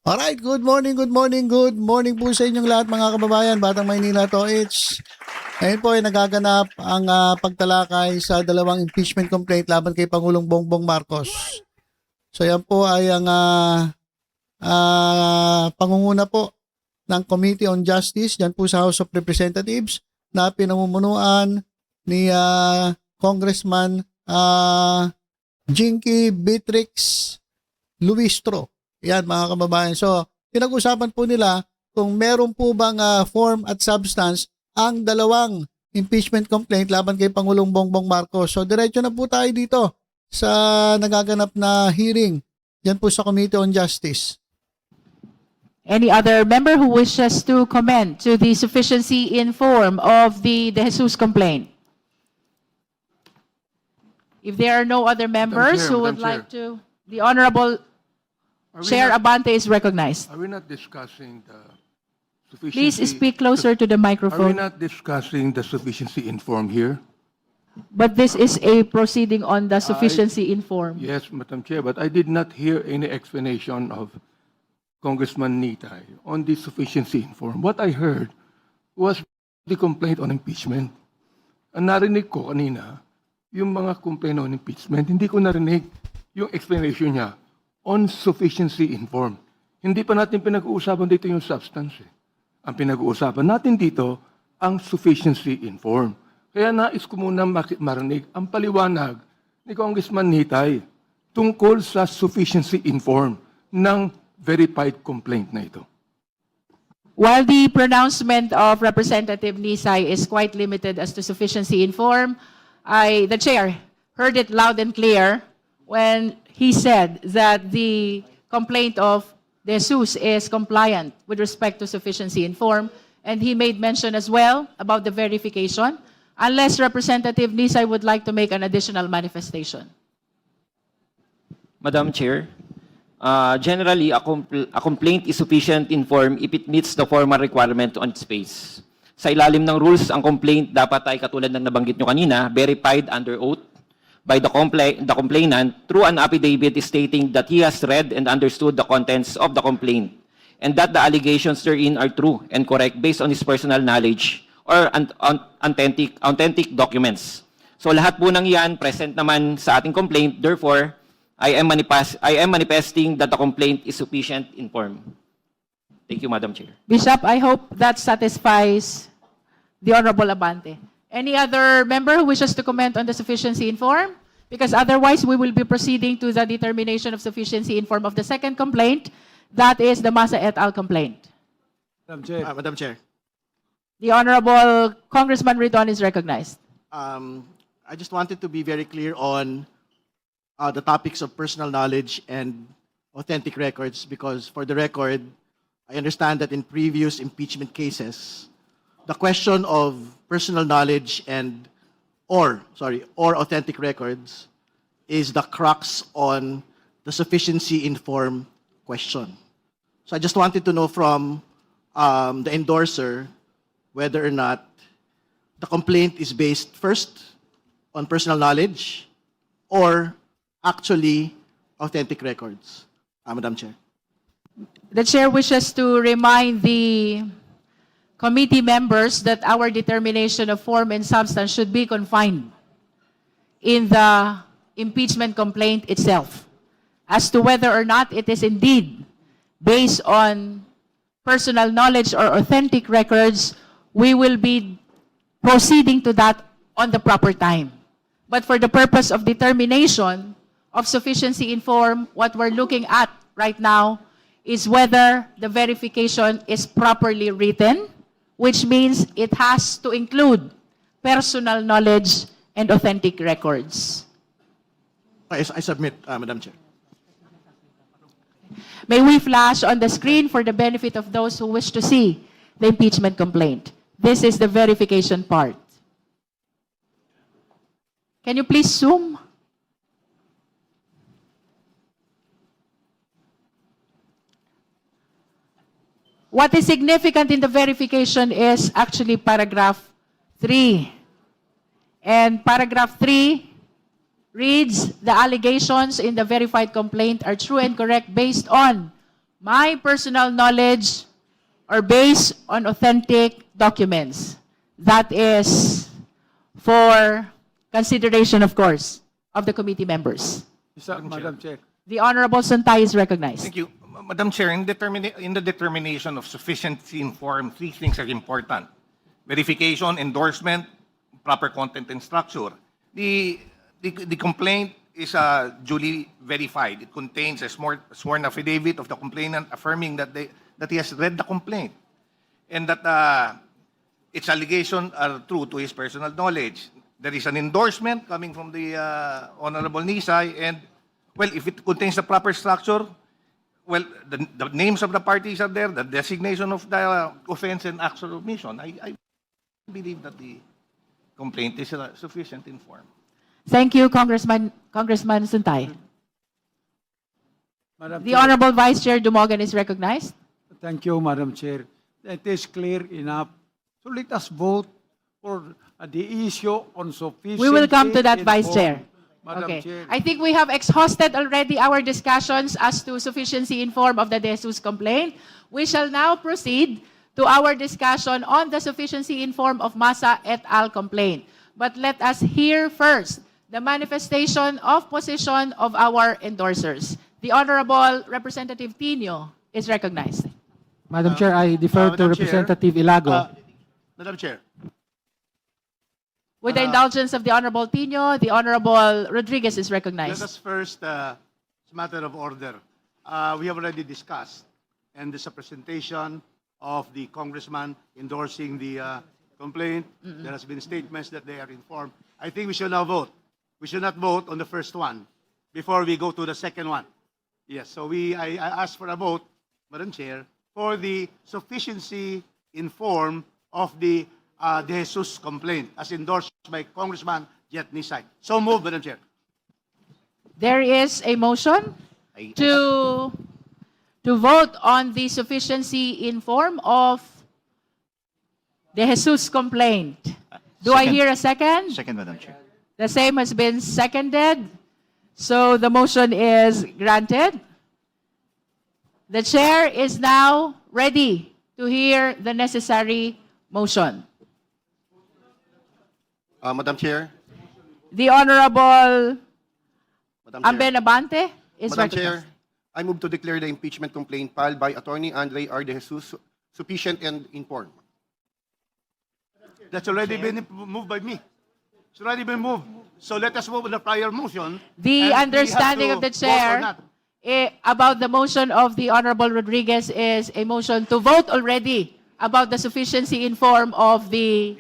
Alright, good morning po sa inyong lahat mga kababayan, Batang Maynila to it's. Ngayon po ay nagaganap ang pagtalakay sa dalawang impeachment complaint laban kay Pangulong Bongbong Marcos. So yan po ay ang pangunguna po ng Committee on Justice dyan po sa House of Representatives na pinamumunuan ni Congressman Jinky Beatrix Luistro. Yan mga kababayan. So, pinag-usapan po nila kung meron po bang form at substance ang dalawang impeachment complaint laban kay Pangulong Bongbong Marcos. So, diretso na po tayo dito sa nagaganap na hearing yan po sa Committee on Justice. Any other member who wishes to comment to the sufficiency in form of the De Jesus complaint? If there are no other members who would like to, the Honorable Chair Abante is recognized. Are we not discussing the sufficiency? Please speak closer to the Are we microphone. not discussing the sufficiency in form here? But this is a proceeding on the sufficiency in form. Yes, Madam Chair, but I did not hear any explanation of Congressman Nitay on the sufficiency in form. What I heard was the complaint on impeachment. Ang narinig ko kanina, yung mga complaint on impeachment, hindi ko narinig yung explanation niya on sufficiency in form. Hindi pa natin pinag-uusapan dito yung substance. Ang pinag-uusapan natin dito, ang sufficiency in form. Kaya nais ko muna marinig ang paliwanag ni Congressman Nitay tungkol sa sufficiency in form ng verified complaint na ito. While the pronouncement of Representative Nisay is quite limited as to sufficiency in form, the Chair heard it loud and clear when he said that the complaint of De Jesus is compliant with respect to sufficiency in form, and he made mention as well about the verification, unless Representative Nisay would like to make an additional manifestation. Madam Chair, generally, a complaint is sufficient in form if it meets the formal requirement on its face. Sa ilalim ng rules, ang complaint dapat ay katulad ng nabanggit nyo kanina, verified under oath by the complainant through an affidavit stating that he has read and understood the contents of the complaint and that the allegations therein are true and correct based on his personal knowledge or authentic documents. So lahat po ng yan present naman sa ating complaint. Therefore, I am manifesting that the complaint is sufficient in form. Thank you, Madam Chair. Bishop, I hope that satisfies the Honorable Abante. Any other member who wishes to comment on the sufficiency in form? Because otherwise, we will be proceeding to the determination of sufficiency in form of the second complaint. That is the Masa et al. Complaint. Madam Chair, The Honorable Congressman Riton is recognized. I just wanted to be very clear on the topics of personal knowledge and authentic records because for the record, I understand that in previous impeachment cases, the question of personal knowledge and or authentic records is the crux on the sufficiency in form question. So I just wanted to know from the endorser whether or not the complaint is based first on personal knowledge or actually authentic records. Madam Chair. The Chair wishes to remind the committee members that our determination of form and substance should be confined in the impeachment complaint itself. As to whether or not it is indeed based on personal knowledge or authentic records, we will be proceeding to that on the proper time. But for the purpose of determination of sufficiency in form, what we're looking at right now is whether the verification is properly written, which means it has to include personal knowledge and authentic records. I submit, Madam Chair. May we flash on the screen for the benefit of those who wish to see the impeachment complaint. This is the verification part. Can you please zoom? What is significant in the verification is actually paragraph 3. And paragraph 3 reads, the allegations in the verified complaint are true and correct based on my personal knowledge or based on authentic documents. That is for consideration, of course, of the committee members. Madam Chair. The Honorable Suntay is recognized. Thank you. Madam Chair, in the determination of sufficiency in form, three things are important. Verification, endorsement, proper content and structure. The complaint is duly verified. It contains a sworn affidavit of the complainant affirming that he has read the complaint and that its allegations are true to his personal knowledge. There is an endorsement coming from the Honorable Nisay, and, well, if it contains the proper structure, well, the names of the parties are there, the designation of the offense and actual omission. I believe that the complaint is sufficient in form. Thank you, Congressman Suntay. Madam The Chair. Honorable Vice Chair Dumogan is recognized. Thank you, Madam Chair. It is clear enough. So let us vote for the issue on sufficiency. We will come to that, in Vice form. Chair. Madam Okay. Chair. I think we have exhausted already our discussions as to sufficiency in form of the De Jesus complaint. We shall now proceed to our discussion on the sufficiency in form of Massa et al. Complaint. But let us hear first the manifestation of position of our endorsers. The Honorable Representative Tino is recognized. Madam Chair, I defer to Madam Chair, Representative Ilago. Madam Chair, With the indulgence of the Honorable Tino, the Honorable Rodriguez is Let recognized. us first, it's a matter of order. We have already discussed, and there's a presentation of the congressman endorsing the complaint. There has been statements that they are informed. I think we should now vote. We should not vote on the first one before we go to the second one. Yes, so I ask for a vote, Madam Chair, for the sufficiency in form of the De Jesus complaint as endorsed by Congressman Jet Nisay. So moved, Madam Chair. There is a motion to vote on the sufficiency in form of the Jesus complaint. Do I hear a second? Second, Madam Chair. The same has been seconded. So the motion is granted. The chair is now ready to hear the necessary motion. Madam Chair. The Honorable Madam Chair. Amben Abante is Madam recognized. Chair, I move to declare the impeachment complaint filed by Attorney Andre R. De Jesus sufficient and informed. That's already been moved by me. It's already been moved. So let us move on the prior motion. The and we have understanding to of the vote or chair not. about the motion of the Honorable Rodriguez is a motion to vote already about the sufficiency in form of the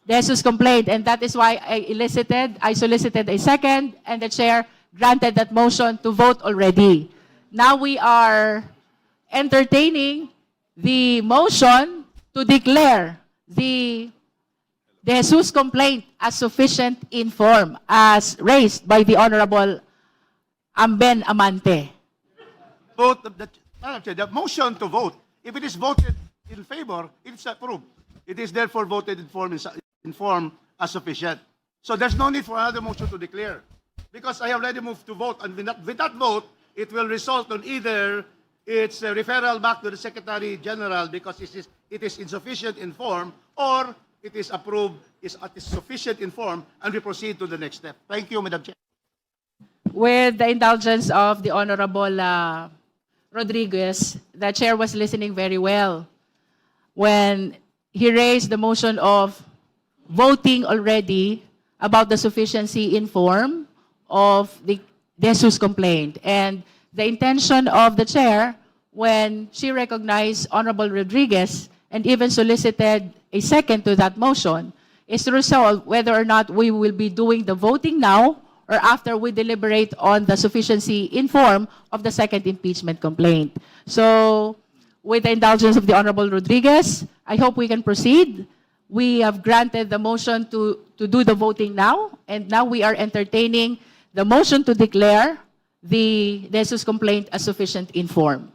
Jesus complaint. And that is why I solicited a second, and the chair granted that motion to vote already. Now we are entertaining the motion to declare the Jesus complaint as sufficient in form as raised by the Honorable Amben Amante. Vote Madam Chair, the motion to vote, if it is voted in favor, it's approved. It is therefore voted in form as sufficient. So there's no need for another motion to declare. Because I already moved to vote, and with that vote, it will result on either its referral back to the Secretary General because it is insufficient in form, or it is approved, it is sufficient in form, and we proceed to the next step. Thank you, Madam Chair. With the indulgence of the Honorable Rodriguez, the chair was listening very well when he raised the motion of voting already about the sufficiency in form of the Jesus complaint. And the intention of the chair, when she recognized Honorable Rodriguez and even solicited a second to that motion, is to resolve whether or not we will be doing the voting now or after we deliberate on the sufficiency in form of the second impeachment complaint. So, with the indulgence of the Honorable Rodriguez, I hope we can proceed. We have granted the motion to do the voting now, and now we are entertaining the motion to declare the Jesus complaint as sufficient in form.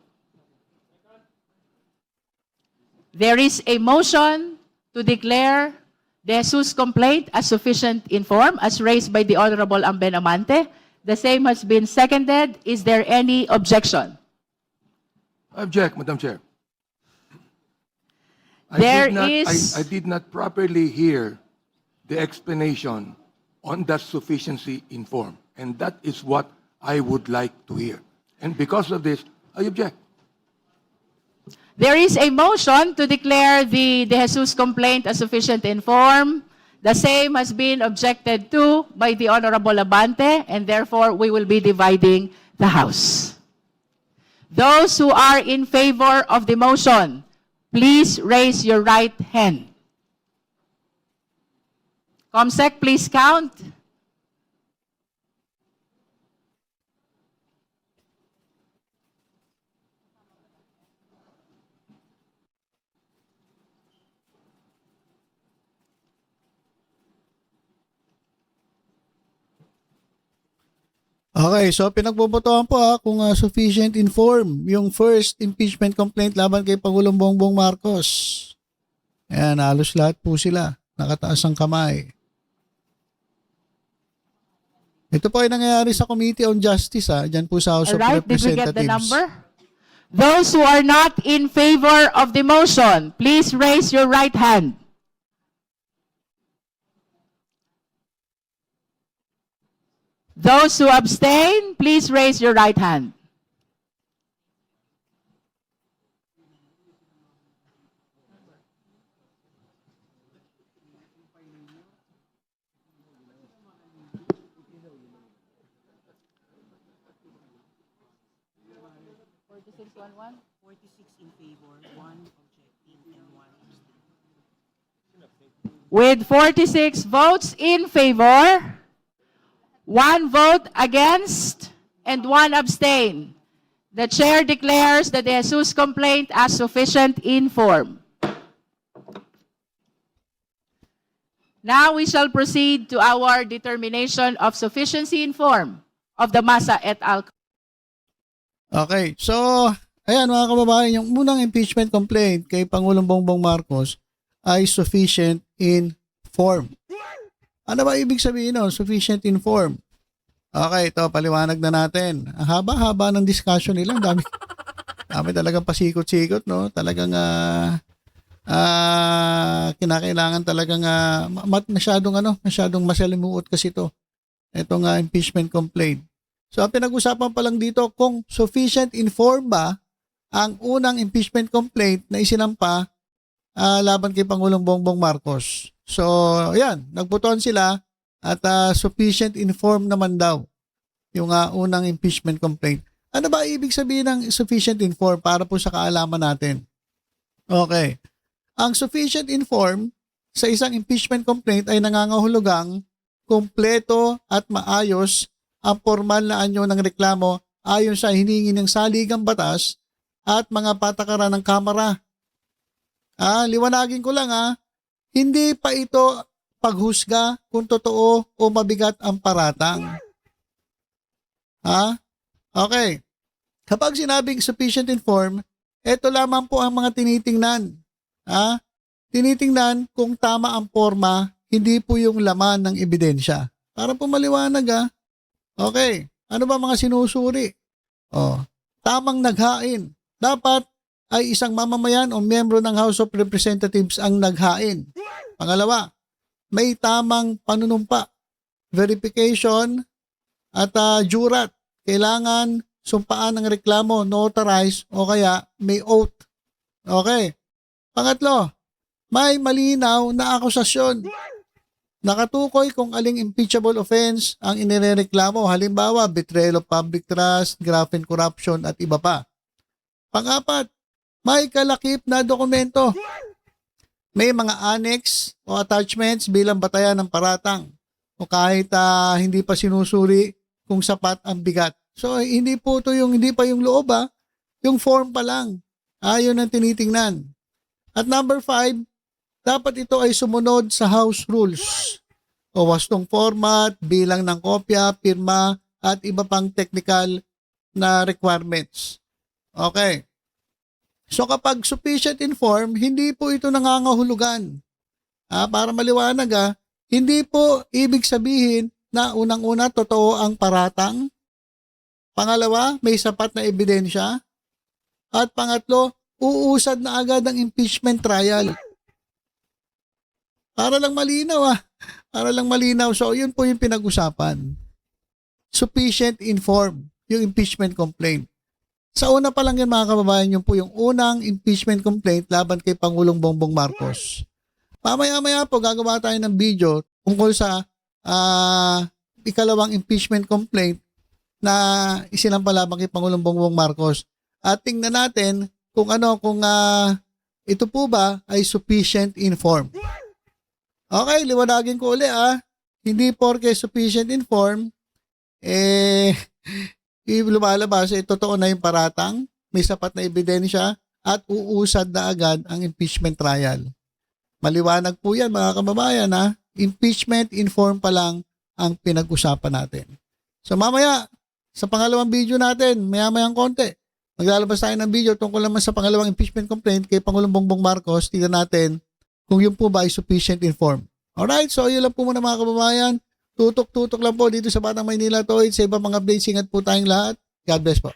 There is a motion to declare the Jesus complaint as sufficient in form, as raised by the Honorable Amben Amante. The same has been seconded. Is there any objection? I object, Madam Chair. There I did not properly hear the explanation on that sufficiency in form. And that is what I would like to hear. And because of this, I object. There is a motion to declare the De Jesus complaint as sufficient in form. The same has been objected to by the Honorable Abante, and therefore we will be dividing the House. Those who are in favor of the motion, please raise your right hand. Comsec, please count. Okay, so pinagbobotohan po kung sufficient in form yung first impeachment complaint laban kay Pangulong Bongbong Marcos. Ayan, halos lahat po sila. Nakataas ang kamay. Ito po ay nangyayari sa Committee on Justice, dyan po sa House of Alright, did we get Representatives. the number? Those who are not in favor of the motion, please raise your right hand. Those who abstain, please raise your right hand. With 46 votes in favor, 1 vote against, and 1 abstain, the chair declares the De Jesus complaint as sufficient in form. Now we shall proceed to our determination of sufficiency in form of the Masa et al. Okay, so ayan mga kababayan, yung unang impeachment complaint kay Pangulong Bongbong Marcos ay sufficient in form. Ano ba ibig sabihin nun? Sufficient in form. Okay, ito, paliwanag na natin. Ang haba-haba ng discussion nila. Dami talagang pasikot-sikot, no? Talagang kinakailangan talagang masyadong masalimuot kasi ito. Itong impeachment complaint. So, ang pinag-usapan pa lang dito kung sufficient in form ba ang unang impeachment complaint na isinampa laban kay Pangulong Bongbong Marcos. So, ayan, nagbotohan sila at sufficient in form naman daw yung unang impeachment complaint. Ano ba ibig sabihin ng sufficient in form para po sa kaalaman natin? Okay. Ang sufficient in form sa isang impeachment complaint ay nangangahulugang kumpleto at maayos ang formal na anyo ng reklamo ayon sa hiningi ng saligang batas at mga patakaran ng Kamara. Liwanagin ko lang hindi pa ito paghusga kung totoo o mabigat ang paratang. Okay. Kapag sinabing sufficient in form, ito lamang po ang mga tinitingnan. Tinitingnan kung tama ang forma, hindi po yung laman ng ebidensya. Para po maliwanag Okay. Ano ba mga sinusuri? Tamang naghain. Dapat ay isang mamamayan o miyembro ng House of Representatives ang naghain. Pangalawa, may tamang panunumpa, verification at jurat. Kailangan sumpaan ng reklamo, notarize o kaya may oath. Okay. Pangatlo, may malinaw na akusasyon. Nakatukoy kung aling impeachable offense ang inireklamo. Halimbawa, betrayal of public trust, graft and corruption at iba pa. Pangapat, may kalakip na dokumento. May mga annex o attachments bilang batayan ng paratang o kahit hindi pa sinusuri kung sapat ang bigat. So hindi pa yung loob yung form pa lang. Yun ang tinitingnan. At number 5, dapat ito ay sumunod sa House rules o wastong format, bilang ng kopya, pirma at iba pang technical na requirements. Okay. So kapag sufficient in form, hindi po ito nangangahulugan. Para maliwanag, hindi po ibig sabihin na unang-una totoo ang paratang. Pangalawa, may sapat na ebidensya. At pangatlo, uusad na agad ang impeachment trial. Para lang malinaw Para lang malinaw. So, yun po yung pinag-usapan. Sufficient informed yung impeachment complaint. Sa una pa lang yan mga kababayan, yun po yung unang impeachment complaint laban kay Pangulong Bongbong Marcos. Mamaya-maya po gagawa tayo ng video tungkol sa ikalawang impeachment complaint na isinampa laban kay Pangulong Bongbong Marcos. At tingnan natin kung ito po ba ay sufficient informed. Okay, liwanagin ko uli Hindi porke sufficient informed, lumalabas, totoo na yung paratang, may sapat na ebidensya, at uusad na agad ang impeachment trial. Maliwanag po yan mga kababayan Impeachment informed pa lang ang pinag-usapan natin. So mamaya, sa pangalawang video natin, maya-mayang konti, maglalabas tayo ng video tungkol naman sa pangalawang impeachment complaint kay Pangulong Bongbong Marcos. Tingnan natin kung yun po ba ay sufficient informed. Alright, so yun lang po muna mga kababayan. Tutok-tutok lang po dito sa Batang Maynila Toys. Sa ibang mga updates, ingat po tayong lahat. God bless po.